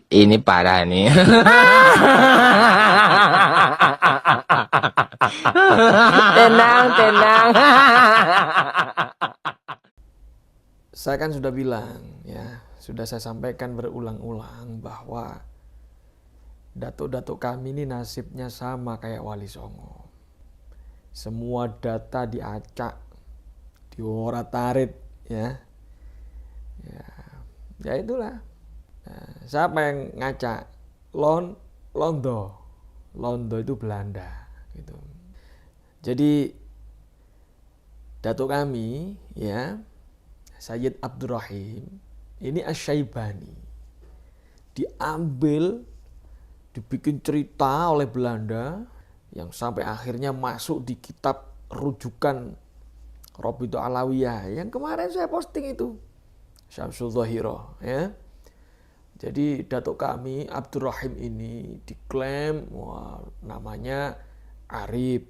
Ini parah nih. Tenang. Saya kan sudah bilang ya, sudah saya sampaikan berulang-ulang bahwa datuk-datuk kami ini nasibnya sama kayak Wali Songo. Semua data diacak, diorat-arit ya. Ya itulah. Nah, siapa yang ngacak? Londo itu Belanda gitu. Jadi datuk kami ya, Sayyid Abdurrahim ini Asy-Syaibani diambil, dibikin cerita oleh Belanda yang sampai akhirnya masuk di kitab rujukan Rabithah Alawiyah yang kemarin saya posting itu, Syamsul Dhahirah ya. Jadi datuk kami Abdurrahim ini diklaim namanya Arif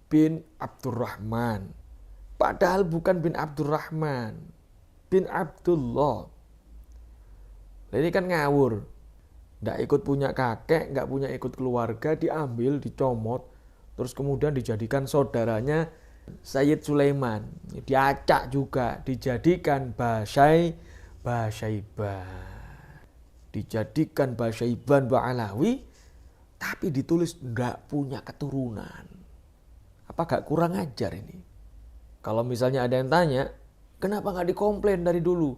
bin Abdurrahman. Padahal bukan bin Abdurrahman, bin Abdullah. Ini kan ngawur. Nggak ikut punya kakek, nggak punya ikut keluarga, diambil, dicomot, terus kemudian dijadikan saudaranya Sayyid Sulaiman. Diacak juga, dijadikan Basyaiban. Dijadikan Basyaiban Ba'alawi, tapi ditulis nggak punya keturunan. Apa gak kurang ajar ini? Kalau misalnya ada yang tanya, kenapa gak dikomplain dari dulu?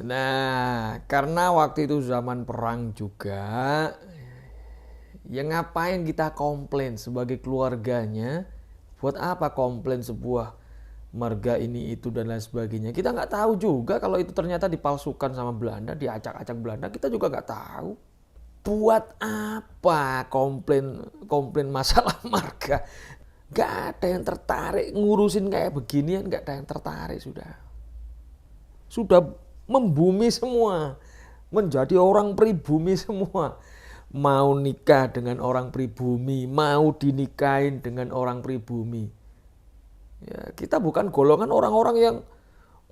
Nah, karena waktu itu zaman perang juga, ya ngapain kita komplain sebagai keluarganya? Buat apa komplain sebuah marga ini itu dan lain sebagainya? Kita nggak tahu juga kalau itu ternyata dipalsukan sama Belanda, diacak-acak Belanda, kita juga nggak tahu. Buat apa komplain masalah marga? Gak ada yang tertarik ngurusin kayak beginian, gak ada yang tertarik sudah membumi semua, menjadi orang pribumi semua. Mau nikah dengan orang pribumi, mau dinikahin dengan orang pribumi. Ya, kita bukan golongan orang-orang yang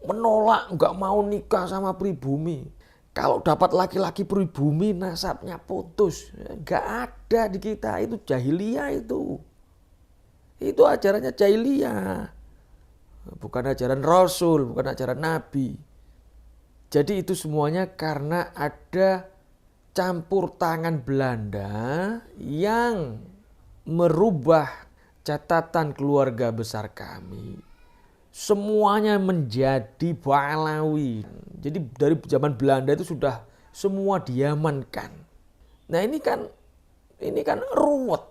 menolak, gak mau nikah sama pribumi. Kalau dapat laki-laki pribumi, nasabnya putus. Gak ada di kita, itu jahiliyah itu. Itu ajarannya jahiliyah. Bukan ajaran Rasul, bukan ajaran Nabi. Jadi itu semuanya karena ada campur tangan Belanda yang merubah catatan keluarga besar kami. Semuanya menjadi Ba'alawi. Jadi dari zaman Belanda itu sudah semua diamankan. Nah ini kan ruwet.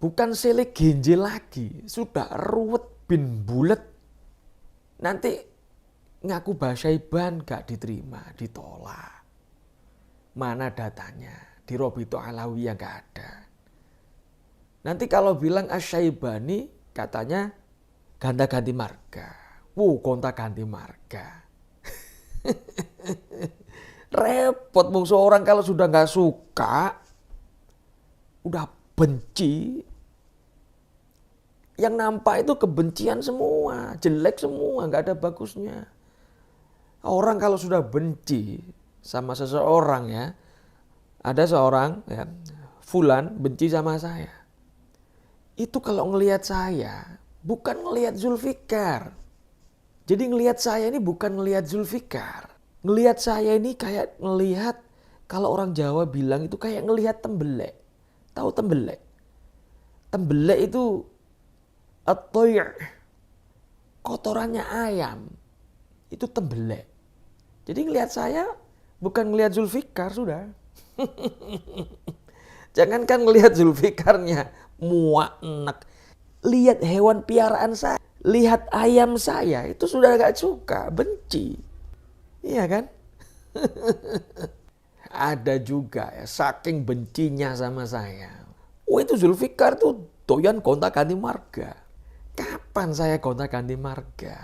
Bukan Sele Genje lagi, sudah ruwet bin bulet. Nanti ngaku Basyaiban gak diterima, ditolak. Mana datanya? Di Rabithah Alawiyah gak ada. Nanti kalau bilang Asy-Syaibani katanya gonta-ganti marga. Gonta ganti marga. Repot mung seorang kalau sudah gak suka, udah benci, yang nampak itu kebencian semua, jelek semua, gak ada bagusnya. Orang kalau sudah benci sama seseorang ya, ada seorang ya, Fulan benci sama saya. Itu kalau ngelihat saya, bukan ngelihat Zulfikar. Jadi ngelihat saya ini bukan ngelihat Zulfikar. Ngelihat saya ini kayak ngelihat, kalau orang Jawa bilang itu kayak ngelihat tembelek. Tahu tembelek? Tembelek itu at-toy', kotorannya ayam. Itu tembelek. Jadi ngelihat saya bukan ngelihat Zulfikar sudah. Jangankan ngelihat Zulfikarnya muak enak. Lihat hewan piaraan saya, lihat ayam saya, itu sudah gak suka, benci. Iya kan? Ada juga ya, saking bencinya sama saya. Itu Zulfikar tuh doyan gonta-ganti marga. Kapan saya gonta-ganti marga?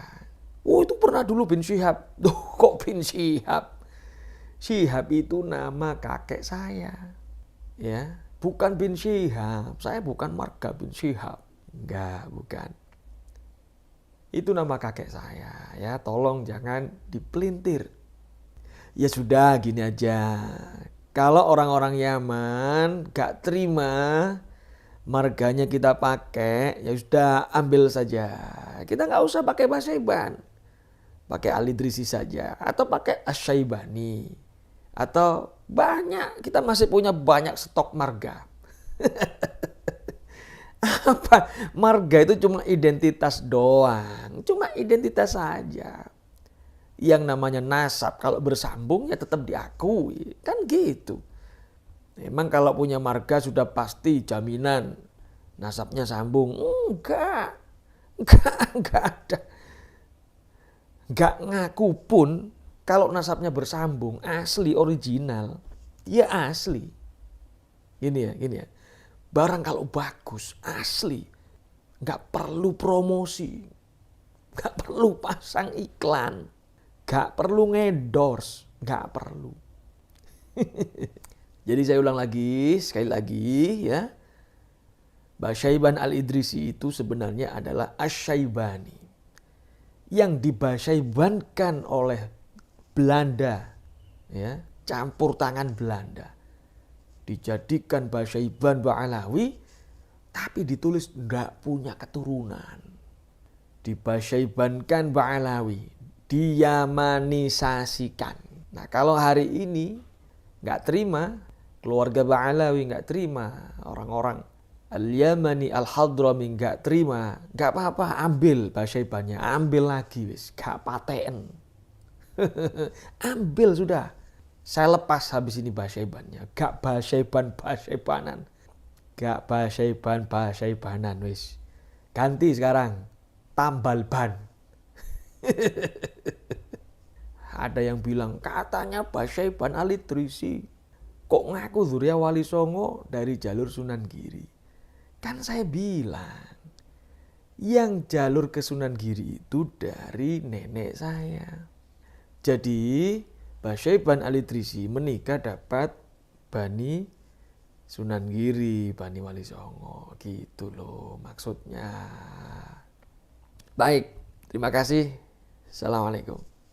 Itu pernah dulu bin Syihab. Kok bin Syihab? Syihab itu nama kakek saya. Ya, bukan bin Syihab. Saya bukan marga bin Syihab. Enggak, bukan. Itu nama kakek saya. Ya, tolong jangan dipelintir. Ya sudah, gini aja. Kalau orang-orang Yaman gak terima marganya kita pakai, ya sudah ambil saja. Kita nggak usah pakai Basaiban, pakai Al-Idrisi saja, atau pakai Asy-Syaibani, atau banyak. Kita masih punya banyak stok marga. Apa? Marga itu cuma identitas doang, cuma identitas saja. Yang namanya nasab kalau bersambung ya tetap diakui, kan gitu. Memang kalau punya marga sudah pasti jaminan nasabnya sambung. Enggak ada. Enggak ngaku pun kalau nasabnya bersambung, asli original. Ya asli. Gini ya. Barang kalau bagus, asli. Enggak perlu promosi. Enggak perlu pasang iklan. Enggak perlu endorse. Enggak perlu. Jadi saya ulang lagi, sekali lagi ya. Basyaiban Al-Idrisi itu sebenarnya adalah Asy-Syaibani. Yang dibasyaibankan oleh Belanda. Ya, campur tangan Belanda. Dijadikan Basyaiban Ba'alawi, tapi ditulis enggak punya keturunan. Dibasyaibankan Ba'alawi, diyamanisasikan. Nah kalau hari ini enggak terima, keluarga Ba'alawi nggak terima, orang-orang Al-Yamani, Al-Hadrami nggak terima, nggak apa-apa, ambil Basyaibannya, ambil lagi, wis, nggak paten. Ambil sudah, saya lepas habis ini Basyaibannya, nggak Basyaibanan, nggak Basyaibanan, wis, ganti sekarang, tambal ban. Ada yang bilang katanya Basyaiban Al-Idrisi kok ngaku Dzurriyyah Wali Songo dari jalur Sunan Giri. Kan saya bilang, yang jalur ke Sunan Giri itu dari nenek saya. Jadi, Basyaiban Al-Idrisi menikah dapat Bani Sunan Giri, Bani Wali Songo. Gitu loh maksudnya. Baik, terima kasih. Assalamualaikum.